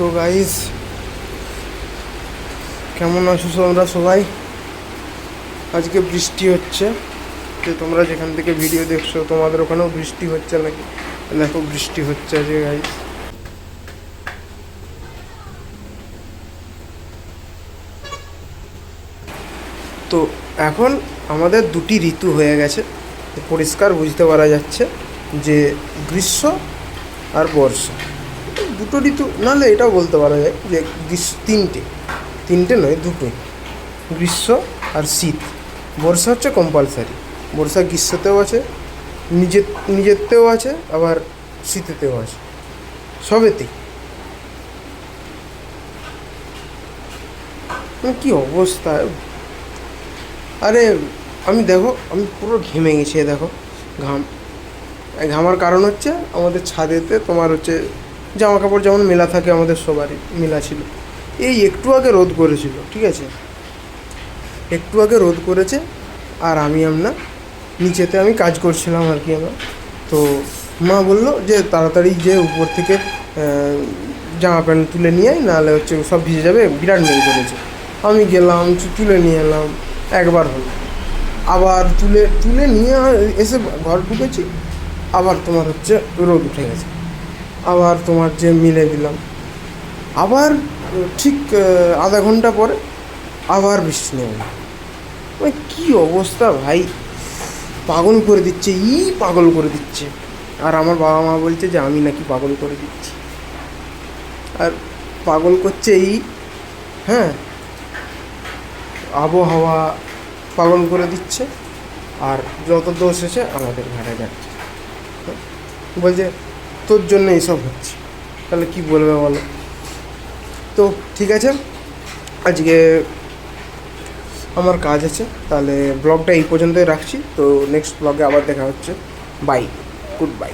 তো গাইস, কেমন আছো তোমরা সবাই? আজকে বৃষ্টি হচ্ছে, যে তোমরা যেখান থেকে ভিডিও দেখছো তোমাদের ওখানেও বৃষ্টি হচ্ছে নাকি? দেখো বৃষ্টি হচ্ছে আজকে গাইস। তো এখন আমাদের দুটি ঋতু হয়ে গেছে, পরিষ্কার বুঝতে পারা যাচ্ছে যে গ্রীষ্ম আর বর্ষা, দুটো ঋতু। নাহলে এটাও বলতে পারা যায় যে গ্রীষ্ম তিনটে নয়, দুটোই, গ্রীষ্ম আর শীত। বর্ষা হচ্ছে কম্পালসারি, বর্ষা গ্রীষ্মতেও আছে, নিজেরতেও আছে, আবার শীতেতেও আছে, সবেতেই। কী অবস্থা! আরে আমি পুরো ঘেমে গেছি, দেখো ঘাম। ঘামার কারণ হচ্ছে আমাদের ছাদেতে তোমার হচ্ছে জামা কাপড় যেমন মেলা থাকে, আমাদের সবারই মেলা ছিল। এই একটু আগে রোদ করেছিল, ঠিক আছে, একটু আগে রোদ করেছে, আর আমি নিচেতে আমি কাজ করছিলাম আর কি। আমার তো মা বললো যে তাড়াতাড়ি যে উপর থেকে জামা প্যান্ট তুলে নিয়ে আয়, নাহলে হচ্ছে সব ভিজে যাবে, বিরাট মেঘ করেছে। আমি গেলাম, তুলে নিয়ে এলাম, একবার হলো। আবার তুলে তুলে নিয়ে এসে ঘর ঢুকেছি, আবার তোমার হচ্ছে রোদ উঠে গেছে, আবার তোমার যে মিলে দিলাম, আবার ঠিক আধা ঘন্টা পরে আবার বৃষ্টি নেমে গেল। ওই কী অবস্থা ভাই! পাগল করে দিচ্ছে, পাগল করে দিচ্ছে। আর আমার বাবা মা বলছে যে আমি নাকি পাগল করে দিচ্ছি, আর পাগল করছে হ্যাঁ, আবহাওয়া পাগল করে দিচ্ছে, আর যত দোষ এসে আমাদের ঘাড়ে যাচ্ছে। বলছে তোর জন্য এইসব হচ্ছে, তাহলে কি বলবে বলো? তো ঠিক আছে, আজকে আমার কাজ আছে, তাহলে ব্লগটা এই পর্যন্তই রাখছি। তো নেক্সট ব্লগে আবার দেখা হচ্ছে। Bye, good by.